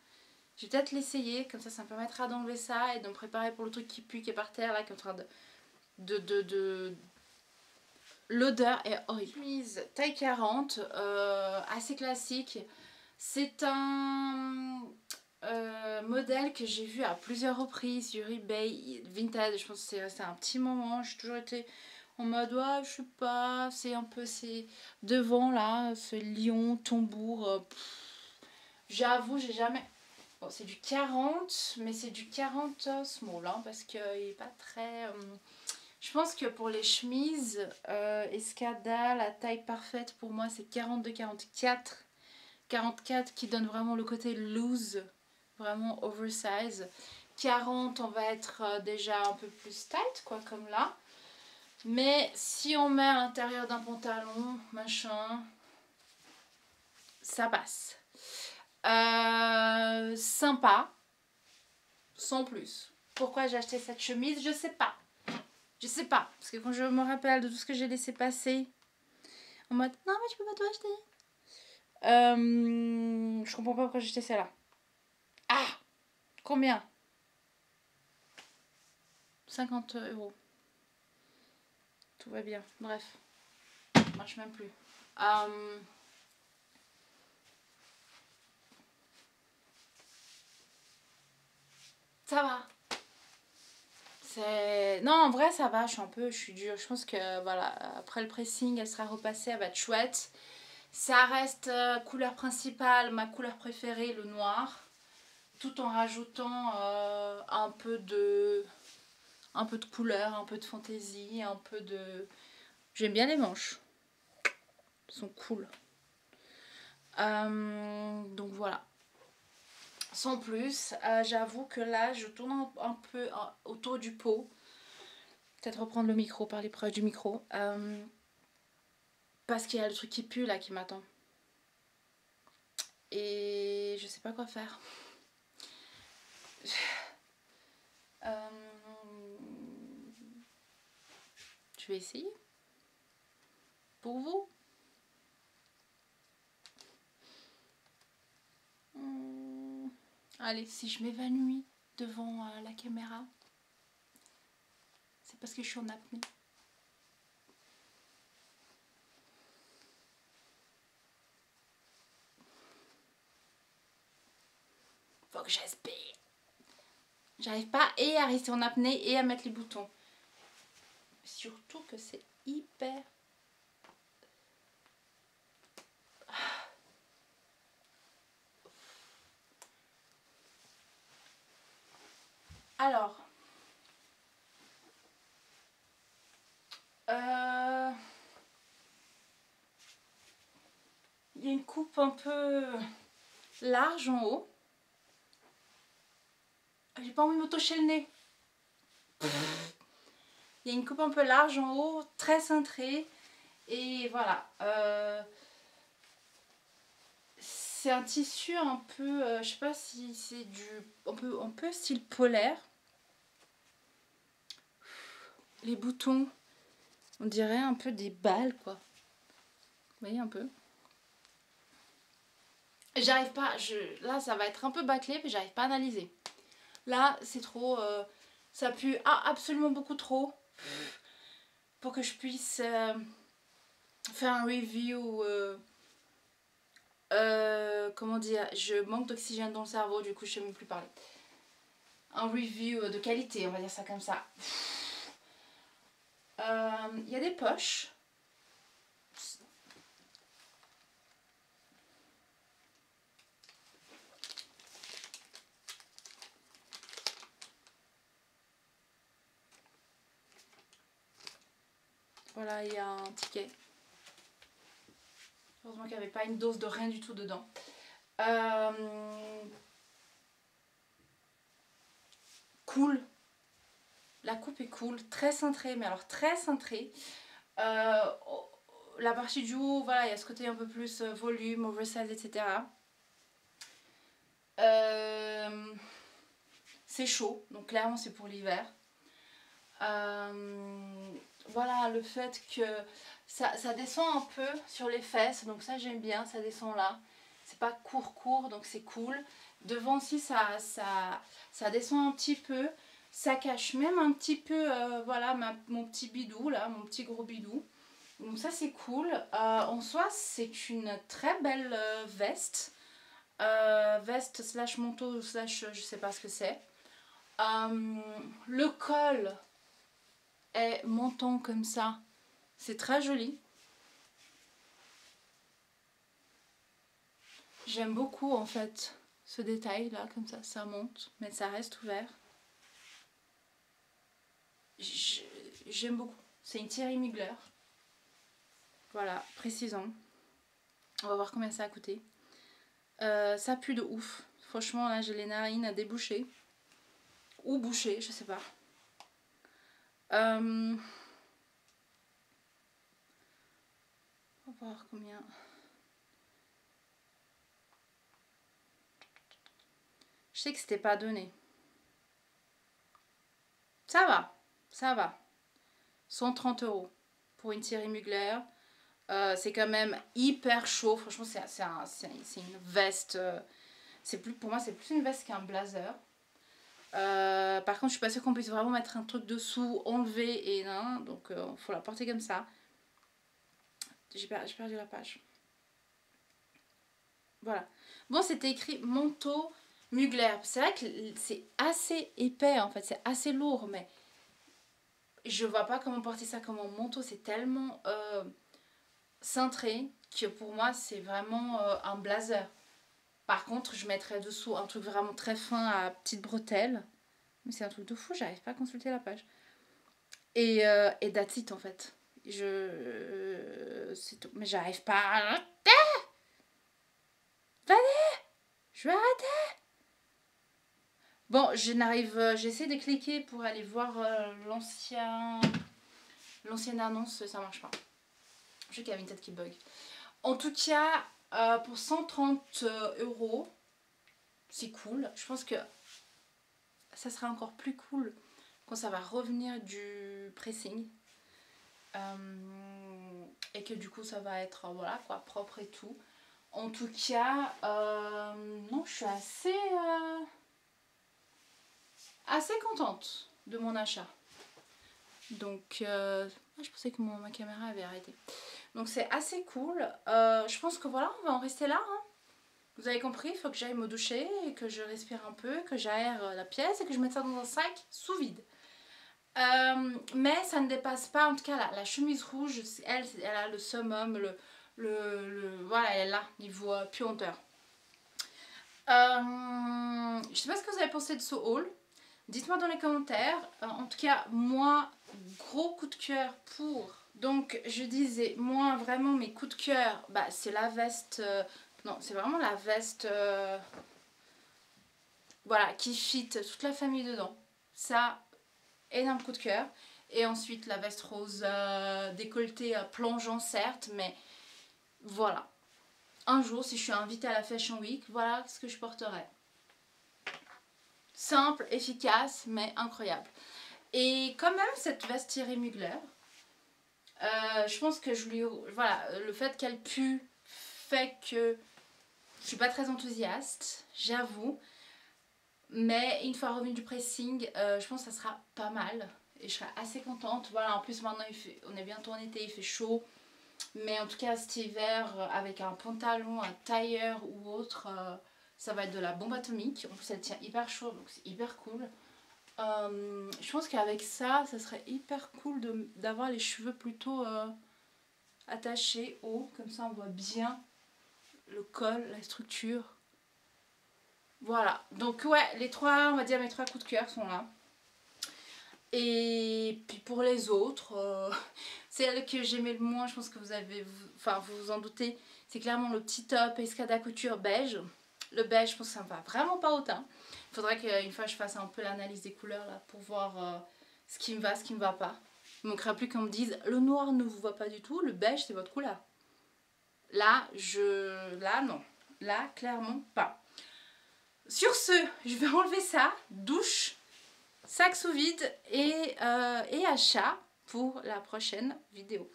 Je vais peut-être l'essayer, comme ça me permettra d'enlever ça et de me préparer pour le truc qui pue, qui est par terre, là, qui est en train de... L'odeur est horrible. Chemise taille 40, assez classique. C'est un modèle que j'ai vu à plusieurs reprises sur eBay, vintage. Je pense que c'est resté un petit moment. J'ai toujours été en mode, ouais, je sais pas, c'est un peu, c'est devant là, ce lion, tambour. J'avoue, j'ai jamais... Bon, c'est du 40, mais c'est du 40 small, hein, parce qu'il n'est pas très... Je pense que pour les chemises, Escada, la taille parfaite pour moi, c'est 42-44. 44 qui donne vraiment le côté loose, vraiment oversize. 40, on va être déjà un peu plus tight, quoi, comme là. Mais si on met à l'intérieur d'un pantalon, machin, ça passe. Sympa, sans plus. Pourquoi j'ai acheté cette chemise, je sais pas. Je sais pas, parce que quand je me rappelle de tout ce que j'ai laissé passer, en mode, non mais tu peux pas tout acheter. Je comprends pas pourquoi j'ai acheté celle-là. Ah, combien? 50 €. Tout va bien, bref. Ça marche même plus. Ça va. Non, en vrai, ça va, je suis dure. Je pense que, voilà, après le pressing, elle sera repassée, elle va être chouette. Ça reste couleur principale, ma couleur préférée, le noir. Tout en rajoutant un peu de couleur, un peu de fantaisie, un peu de... J'aime bien les manches. Elles sont cool. Donc voilà. Sans plus, j'avoue que là, je tourne un peu autour du pot. Peut-être reprendre le micro, parler proche du micro. Parce qu'il y a le truc qui pue là qui m'attend. Et je sais pas quoi faire. Je vais essayer. Pour vous. Allez, si je m'évanouis devant la caméra, c'est parce que je suis en apnée. Faut que j'aspire. J'arrive pas et à rester en apnée et à mettre les boutons. Surtout que c'est hyper... Alors... il y a une coupe un peu large en haut. J'ai pas envie de me toucher le nez. Il y a une coupe un peu large en haut, très cintrée. Et voilà. C'est un tissu un peu, je sais pas si c'est du... un peu style polaire. Les boutons, on dirait un peu des balles, quoi. Vous voyez un peu? J'arrive pas, là ça va être un peu bâclé, mais j'arrive pas à analyser. Là c'est trop, ça pue absolument beaucoup trop pour que je puisse faire un review. Comment dire, je manque d'oxygène dans le cerveau, du coup je sais même plus parler. Un review de qualité, on va dire ça comme ça. Il y a des poches. Voilà, il y a un ticket. Heureusement qu'il n'y avait pas une dose de rien du tout dedans. Cool. La coupe est cool, très cintrée, mais alors très cintrée. La partie du haut, voilà, il y a ce côté un peu plus volume, oversize, etc. C'est chaud, donc clairement c'est pour l'hiver. Voilà, le fait que ça descend un peu sur les fesses, donc ça j'aime bien, ça descend là. C'est pas court, donc c'est cool. Devant aussi, ça descend un petit peu. Ça cache même un petit peu, voilà, mon petit bidou, là, mon petit gros bidou. Donc ça c'est cool. En soi, c'est une très belle veste. Veste slash manteau slash je sais pas ce que c'est. Le col est montant comme ça. C'est très joli. J'aime beaucoup en fait ce détail là, comme ça monte, mais ça reste ouvert. J'aime beaucoup. C'est une Thierry Mugler. Voilà, précisons. On va voir combien ça a coûté. Ça pue de ouf. Franchement, là, j'ai les narines à déboucher. Ou boucher, je sais pas. On va voir combien. Je sais que c'était pas donné. Ça va, ça va. 130 € pour une Thierry Mugler. C'est quand même hyper chaud. Franchement, c'est une veste. Pour moi, c'est plus une veste qu'un blazer. Par contre, je suis pas sûre qu'on puisse vraiment mettre un truc dessous, enlever et non. Donc, il faut la porter comme ça. J'ai perdu la page. Voilà. Bon, c'était écrit manteau Mugler. C'est vrai que c'est assez épais en fait. C'est assez lourd, mais je vois pas comment porter ça comme un manteau, c'est tellement cintré que pour moi c'est vraiment un blazer. Par contre, je mettrais dessous un truc vraiment très fin à petites bretelles. Mais c'est un truc de fou, j'arrive pas à consulter la page. Et that's it en fait. C'est tout. Mais j'arrive pas à arrêter. Je vais arrêter. Bon, j'essaie de cliquer pour aller voir l'ancienne annonce, ça marche pas. Je sais qu'il y avait une tête qui bug. En tout cas, pour 130 €, c'est cool. Je pense que ça sera encore plus cool quand ça va revenir du pressing. Et que du coup ça va être voilà quoi, propre et tout. En tout cas, non, je suis assez contente de mon achat. Donc, je pensais que ma caméra avait arrêté. Donc c'est assez cool. Je pense que voilà, on va en rester là. Hein. Vous avez compris, il faut que j'aille me doucher et que je respire un peu, que j'aère la pièce et que je mette ça dans un sac sous vide. Mais ça ne dépasse pas, en tout cas la chemise rouge, elle a le summum, voilà, elle est là, niveau puanteur. Je sais pas ce que vous avez pensé de ce haul. Dites-moi dans les commentaires. En tout cas, moi, gros coup de cœur pour... Donc, je disais, moi, vraiment, mes coups de cœur, bah, c'est la veste... non, c'est vraiment la veste... voilà, qui fit toute la famille dedans. Ça, énorme coup de cœur. Et ensuite, la veste rose décolletée, plongeant, certes, mais voilà. Un jour, si je suis invitée à la Fashion Week, voilà ce que je porterai. Simple, efficace, mais incroyable. Et quand même, cette veste Thierry Mugler, je pense que voilà, le fait qu'elle pue fait que je suis pas très enthousiaste, j'avoue. Mais une fois revenu du pressing, je pense que ça sera pas mal. Et je serai assez contente. Voilà, en plus maintenant, on est bientôt en été, il fait chaud. Mais en tout cas, cet hiver, avec un pantalon, un tailleur ou autre, ça va être de la bombe atomique. En plus, elle tient hyper chaud, donc c'est hyper cool. Je pense qu'avec ça, ça serait hyper cool d'avoir les cheveux plutôt attachés haut. Comme ça, on voit bien le col, la structure. Voilà. Donc, ouais, on va dire mes 3 coups de cœur sont là. Et puis pour les autres, celle que j'aimais le moins, je pense que vous vous en doutez, c'est clairement le petit top Escada Couture beige. Le beige, je pense que ça me va vraiment pas autant. Il faudrait qu'une fois je fasse un peu l'analyse des couleurs là pour voir ce qui me va, ce qui me va pas. Il ne manquera plus qu'on me dise le noir ne vous va pas du tout, le beige c'est votre couleur. Là, non. Là, clairement pas. Sur ce, je vais enlever ça, douche, sac sous vide et achat pour la prochaine vidéo.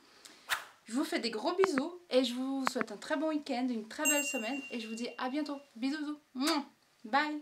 Je vous fais des gros bisous et je vous souhaite un très bon week-end, une très belle semaine et je vous dis à bientôt. Bisous. Bye.